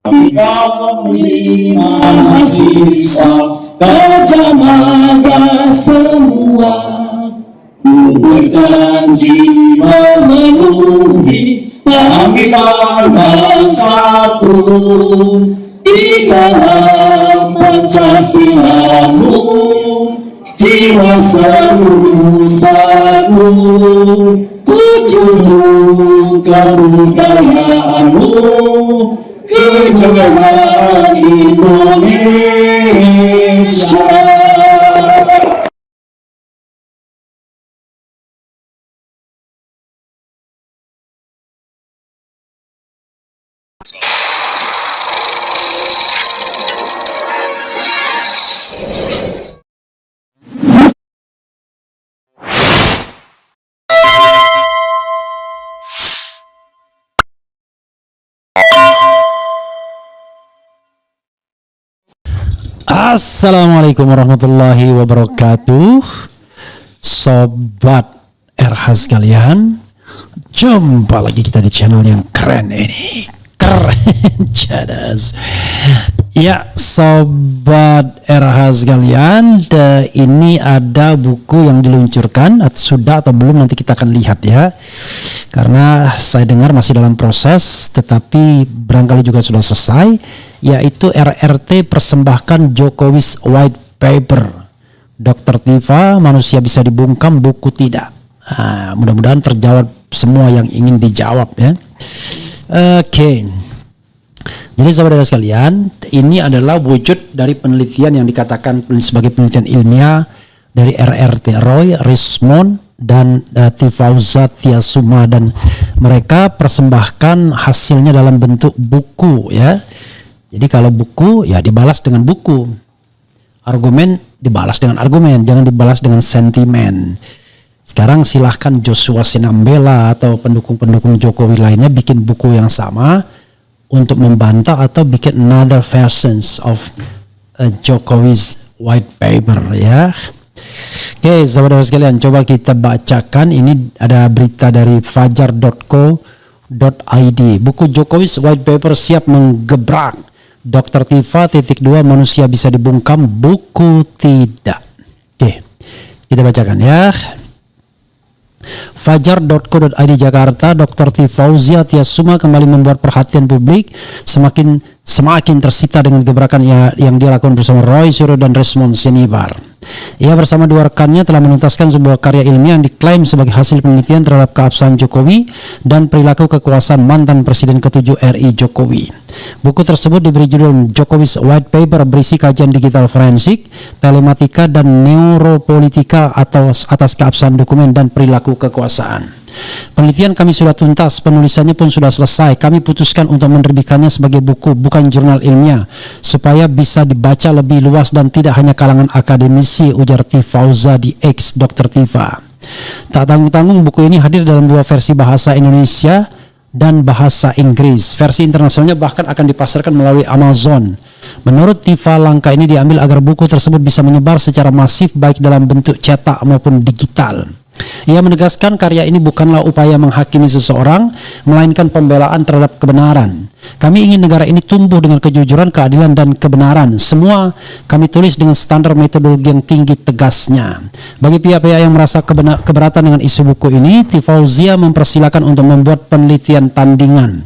kami mahasiswa Gajah Mada semua, ku berjanji memenuhi panggilan bersatu di dalam Pancasilamu, jiwa seluruh satu, ku junjung kebudayaanmu, kejayaan Indonesia. Assalamualaikum warahmatullahi wabarakatuh, Sobat RH sekalian. Jumpa lagi kita di channel yang keren ini, keren cadas. Ya, Sobat RH sekalian, ini ada buku yang diluncurkan, atau sudah atau belum nanti kita akan lihat ya. Karena saya dengar masih dalam proses, tetapi barangkali juga sudah selesai, yaitu RRT persembahkan Jokowi's White Paper. Dr. Tifa, manusia bisa dibungkam, buku tidak. Mudah-mudahan terjawab semua yang ingin dijawab ya. Oke. Jadi saudara sekalian, ini adalah wujud dari penelitian yang dikatakan sebagai penelitian ilmiah dari RRT Roy, Rismond, dan Tifauza Tiasuma, dan mereka persembahkan hasilnya dalam bentuk buku ya. Jadi kalau buku ya dibalas dengan buku, argumen dibalas dengan argumen, jangan dibalas dengan sentimen. Sekarang silahkan Joshua Sinambela atau pendukung-pendukung Jokowi lainnya bikin buku yang sama untuk membantah atau bikin another versions of Jokowi's White Paper ya. Oke, saudara sekalian, coba kita bacakan. Ini ada berita dari fajar.co.id. Buku Jokowi's White Paper siap menggebrak. Dr. Tifa .2 manusia bisa dibungkam, buku tidak. Oke, kita bacakan ya. Fajar.co.id Jakarta, Dr. Tifauza Tiasuma kembali membuat perhatian publik, semakin tersita dengan gebrakan yang dilakukan bersama Roy Suryo dan Rismond Senibar. Ia bersama dua rekannya telah menuntaskan sebuah karya ilmiah yang diklaim sebagai hasil penelitian terhadap keabsahan Jokowi dan perilaku kekuasaan mantan Presiden ke-7 RI Jokowi. Buku tersebut diberi judul Jokowi's White Paper, berisi kajian digital forensik, telematika, dan neuropolitika atas keabsahan dokumen dan perilaku kekuasaan. Penelitian kami sudah tuntas, penulisannya pun sudah selesai. Kami putuskan untuk menerbitkannya sebagai buku, bukan jurnal ilmiah, supaya bisa dibaca lebih luas dan tidak hanya kalangan akademisi, ujar Tifauza di X Dr. Tifa. Tak tanggung-tanggung, buku ini hadir dalam dua versi bahasa Indonesia dan bahasa Inggris. Versi internasionalnya bahkan akan dipasarkan melalui Amazon. Menurut Tifa, langkah ini diambil agar buku tersebut bisa menyebar secara masif baik dalam bentuk cetak maupun digital. Ia menegaskan karya ini bukanlah upaya menghakimi seseorang, melainkan pembelaan terhadap kebenaran. Kami ingin negara ini tumbuh dengan kejujuran, keadilan, dan kebenaran. Semua kami tulis dengan standar metodologi yang tinggi, tegasnya. Bagi pihak-pihak yang merasa keberatan dengan isi buku ini, Tifauza mempersilakan untuk membuat penelitian tandingan.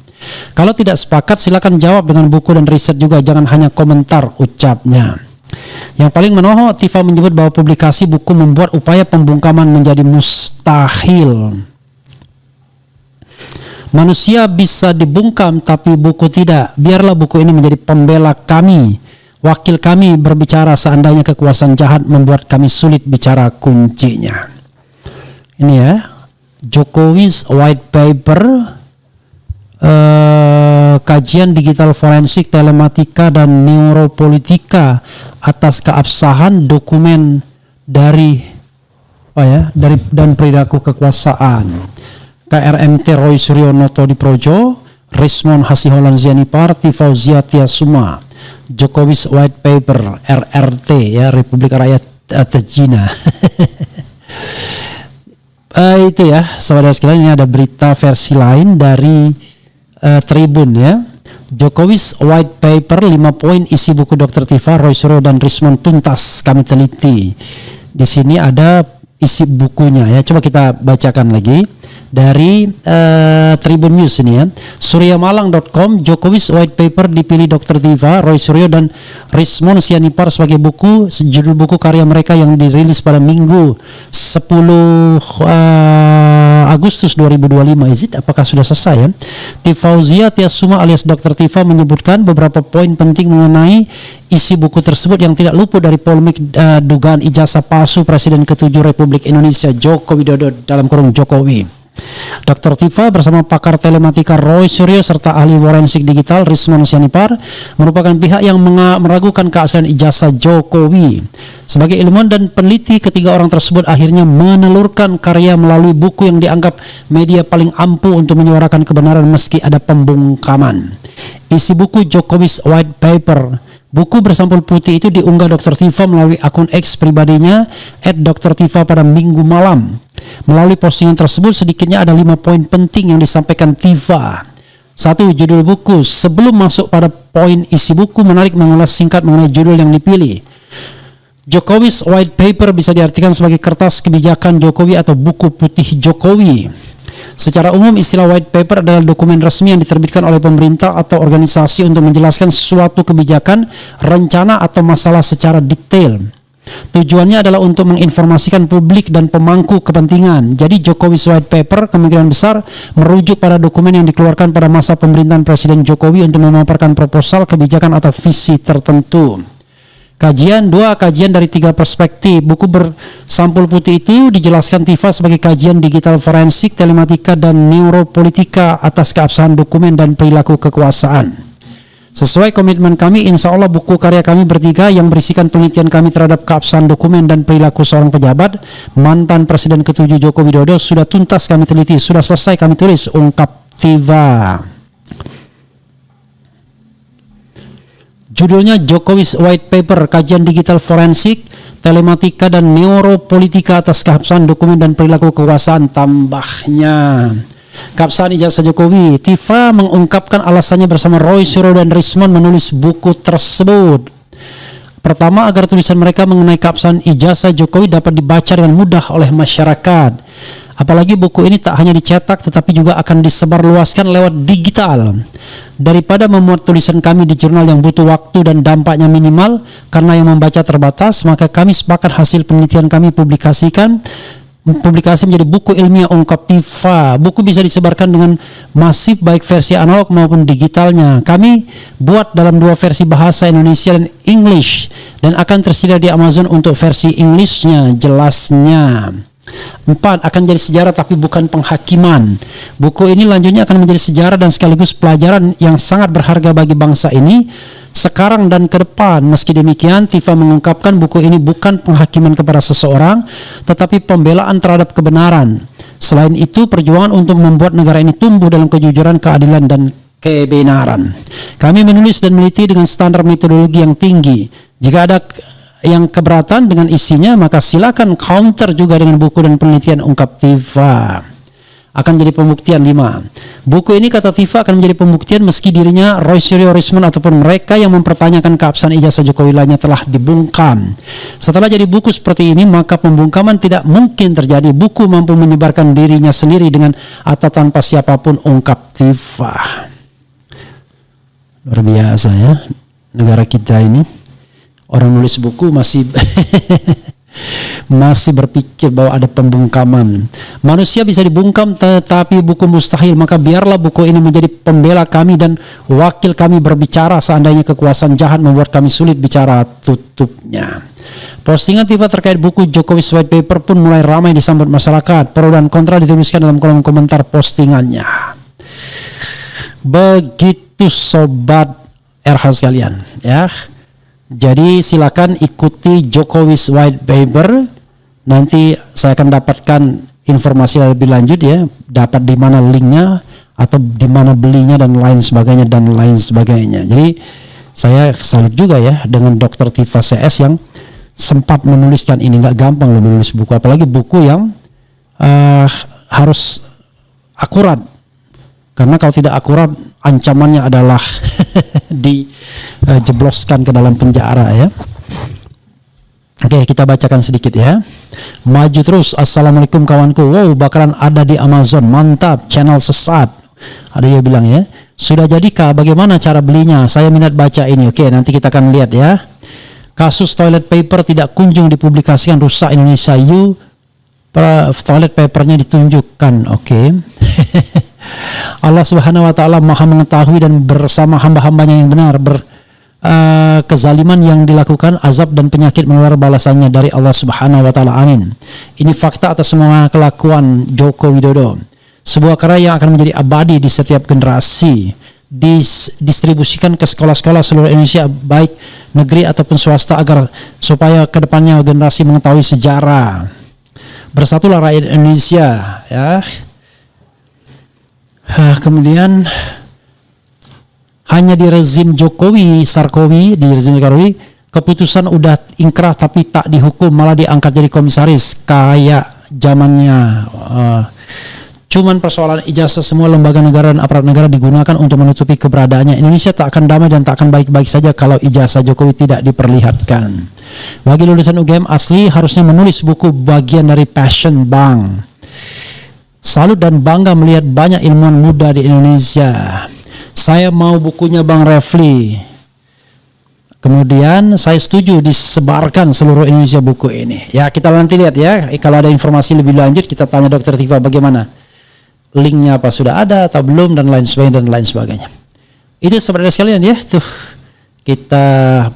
Kalau tidak sepakat, silakan jawab dengan buku dan riset juga, jangan hanya komentar, ucapnya. Yang paling menohok, Tifa menyebut bahwa publikasi buku membuat upaya pembungkaman menjadi mustahil. Manusia bisa dibungkam tapi buku tidak. Biarlah buku ini menjadi pembela kami. Wakil kami berbicara seandainya kekuasaan jahat membuat kami sulit bicara kuncinya. Ini ya, Jokowi's White Paper, kajian digital forensik, telematika, dan neuropolitika atas keabsahan dokumen dan perilaku kekuasaan. KRMT Roy Suryo Noto Diprojo, Rismond Hasiholan Zianipar, Tifauza Tiasuma. Jokowi's White Paper, RRT ya, Republik Rakyat Cina. Itu ya, saudara sekalian, ini ada berita versi lain dari Tribun ya. Jokowi's White Paper 5 poin isi buku Dr. Tifa, Roy Suryo dan Rismond tuntas kami teliti. Di sini ada isi bukunya ya. Coba kita bacakan lagi dari Tribun News ini ya. Suryamalang.com, Jokowi's White Paper dipilih Dr. Tifa, Roy Suryo dan Rismond Sianipar sebagai buku, judul buku karya mereka yang dirilis pada Minggu 10 Agustus 2025. Apakah sudah selesai ya? Tifauzia Tiasuma alias Dr. Tifa menyebutkan beberapa poin penting mengenai isi buku tersebut yang tidak luput dari polemik dugaan ijazah palsu Presiden ke-7 Republik Indonesia Joko Widodo dalam kurung Jokowi. Dr. Tifa bersama pakar telematika Roy Suryo serta ahli forensik digital Rismond Sianipar merupakan pihak yang meragukan keaslian ijazah Jokowi. Sebagai ilmuwan dan peneliti, ketiga orang tersebut akhirnya menelurkan karya melalui buku yang dianggap media paling ampuh untuk menyuarakan kebenaran meski ada pembungkaman. Isi buku Jokowi's White Paper, buku bersampul putih itu diunggah Dr. Tifa melalui akun X pribadinya @drtifa pada Minggu malam. Melalui postingan tersebut sedikitnya ada 5 poin penting yang disampaikan Tifa. 1. Judul buku. Sebelum masuk pada poin isi buku, menarik mengulas singkat mengenai judul yang dipilih. Jokowi's White Paper bisa diartikan sebagai kertas kebijakan Jokowi atau buku putih Jokowi. Secara umum, istilah White Paper adalah dokumen resmi yang diterbitkan oleh pemerintah atau organisasi untuk menjelaskan suatu kebijakan, rencana atau masalah secara detail. Tujuannya adalah untuk menginformasikan publik dan pemangku kepentingan. Jadi Jokowi's White Paper kemungkinan besar merujuk pada dokumen yang dikeluarkan pada masa pemerintahan Presiden Jokowi untuk memaparkan proposal kebijakan atau visi tertentu. Kajian dari 3 perspektif. Buku bersampul putih itu dijelaskan Tifa sebagai kajian digital forensik, telematika, dan neuropolitika atas keabsahan dokumen dan perilaku kekuasaan. Sesuai komitmen kami, insya Allah buku karya kami bertiga yang berisikan penelitian kami terhadap keabsahan dokumen dan perilaku seorang pejabat mantan Presiden ke-7 Joko Widodo sudah tuntas kami teliti, sudah selesai kami tulis, ungkap Tifa. Judulnya Jokowi's White Paper, kajian digital forensik, telematika, dan neuropolitika atas keabsahan dokumen dan perilaku kekuasaan, tambahnya. Keabsahan ijazah Jokowi. Tifa mengungkapkan alasannya bersama Roy Suryo dan Rismond menulis buku tersebut. Pertama, agar tulisan mereka mengenai keabsahan ijazah Jokowi dapat dibaca dengan mudah oleh masyarakat. Apalagi buku ini tak hanya dicetak tetapi juga akan disebarluaskan lewat digital. Daripada memuat tulisan kami di jurnal yang butuh waktu dan dampaknya minimal karena yang membaca terbatas, maka kami sepakat hasil penelitian kami publikasi menjadi buku ilmiah, ungkap Tifa. Buku bisa disebarkan dengan masif baik versi analog maupun digitalnya. Kami buat dalam 2 versi bahasa Indonesia dan English dan akan tersedia di Amazon untuk versi Englishnya, jelasnya. 4. Akan jadi sejarah tapi bukan penghakiman. Buku ini lanjutnya akan menjadi sejarah dan sekaligus pelajaran yang sangat berharga bagi bangsa ini sekarang dan ke depan. Meski demikian, Tifa mengungkapkan buku ini bukan penghakiman kepada seseorang, tetapi pembelaan terhadap kebenaran. Selain itu, perjuangan untuk membuat negara ini tumbuh dalam kejujuran, keadilan, dan kebenaran. Kami menulis dan meneliti dengan standar metodologi yang tinggi. Jika ada yang keberatan dengan isinya, maka silakan counter juga dengan buku dan penelitian, ungkap Tifa. Akan jadi pembuktian. 5. Buku ini, kata Tifa, akan menjadi pembuktian meski dirinya, Roy Suryo, Rismond ataupun mereka yang mempertanyakan keabsahan ijazah Jokowi lainnya telah dibungkam. Setelah jadi buku seperti ini, maka pembungkaman tidak mungkin terjadi. Buku mampu menyebarkan dirinya sendiri dengan atau tanpa siapapun, ungkap Tifa. Luar biasa ya negara kita ini. Orang nulis buku masih berpikir bahwa ada pembungkaman. Manusia bisa dibungkam tetapi buku mustahil. Maka biarlah buku ini menjadi pembela kami dan wakil kami berbicara seandainya kekuasaan jahat membuat kami sulit bicara, tutupnya. Postingan Tifa terkait buku Jokowi's White Paper pun mulai ramai disambut masyarakat. Pro dan kontra dituliskan dalam kolom komentar postingannya. Begitu sobat RH sekalian ya. Jadi silakan ikuti Jokowi's White Paper. Nanti saya akan dapatkan informasi lebih lanjut ya, dapat di mana linknya atau di mana belinya dan lain sebagainya. Jadi saya salut juga ya dengan Dr. Tifa CS yang sempat menuliskan ini. Nggak gampang loh menulis buku, apalagi buku yang harus akurat. Karena kalau tidak akurat, ancamannya adalah dijebloskan ke dalam penjara ya. Oke, kita bacakan sedikit ya. Maju terus. Assalamualaikum kawanku. Wow, bakalan ada di Amazon. Mantap, channel sesat. Ada yang bilang ya. Sudah jadikah? Bagaimana cara belinya? Saya minat baca ini. Oke, nanti kita akan lihat ya. Kasus toilet paper tidak kunjung dipublikasikan, rusak Indonesia. Toilet papernya ditunjukkan. Oke. Allah Subhanahu wa taala Maha mengetahui dan bersama hamba-hambanya yang benar. Kezaliman yang dilakukan, azab dan penyakit menular balasannya dari Allah Subhanahu wa taala. Amin. Ini fakta atas semua kelakuan Joko Widodo. Sebuah karya yang akan menjadi abadi di setiap generasi. Distribusikan ke sekolah-sekolah seluruh Indonesia, baik negeri ataupun swasta, agar supaya kedepannya generasi mengetahui sejarah. Bersatulah rakyat Indonesia ya. Kemudian hanya di rezim Jokowi, di rezim Jokowi, keputusan udah ingkrah tapi tak dihukum, malah diangkat jadi komisaris kayak zamannya. Cuman persoalan ijazah, semua lembaga negara dan aparat negara digunakan untuk menutupi keberadaannya. Indonesia tak akan damai dan tak akan baik-baik saja kalau ijazah Jokowi tidak diperlihatkan. Bagi lulusan UGM asli harusnya menulis buku bagian dari passion Bang. Salut dan bangga melihat banyak ilmuwan muda di Indonesia. Saya mau bukunya Bang Refli. Kemudian saya setuju disebarkan seluruh Indonesia buku ini. Ya, kita nanti lihat ya. Kalau ada informasi lebih lanjut kita tanya Dr. Tifa bagaimana. Linknya apa sudah ada atau belum dan lain sebagainya. Itu saudara sekalian ya. Tuh kita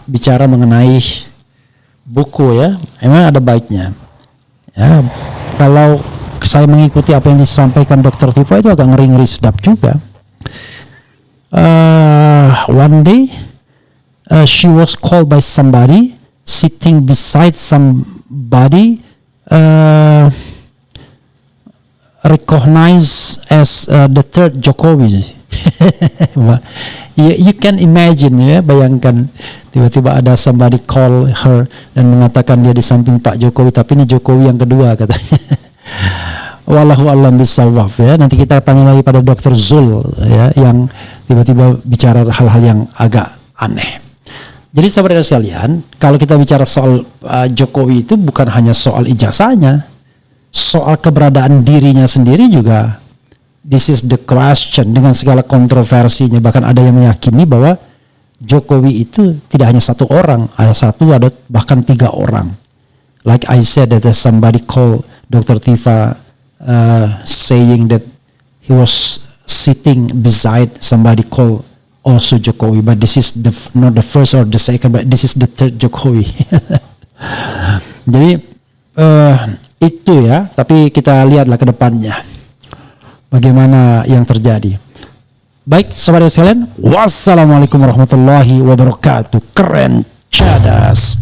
bicara mengenai buku ya. Emang ada baiknya. Ya, kalau saya mengikuti apa yang disampaikan Dr. Tifa itu agak ngeri-ngeri sedap juga. One day she was called by somebody sitting beside somebody recognized as the third Jokowi. You can imagine ya, bayangkan tiba-tiba ada somebody call her dan mengatakan dia di samping Pak Jokowi, tapi ini Jokowi yang kedua katanya. Wallahu a'lam bishawab ya. Nanti kita tanya lagi pada Dr. Zul ya, yang tiba-tiba bicara hal-hal yang agak aneh. Jadi sahabat sekalian, kalau kita bicara soal Jokowi itu bukan hanya soal ijazahnya, soal keberadaan dirinya sendiri juga. This is the question, dengan segala kontroversinya. Bahkan ada yang meyakini bahwa Jokowi itu tidak hanya satu orang, ada bahkan 3 orang. Like I said, that somebody called Dr. Tifa saying that he was sitting beside somebody called also Jokowi, but this is not the first or the second, but this is the third Jokowi. Jadi itu ya, tapi kita lihatlah ke depannya bagaimana yang terjadi. Baik sahabat sekalian, wassalamualaikum warahmatullahi wabarakatuh. Keren, cadas,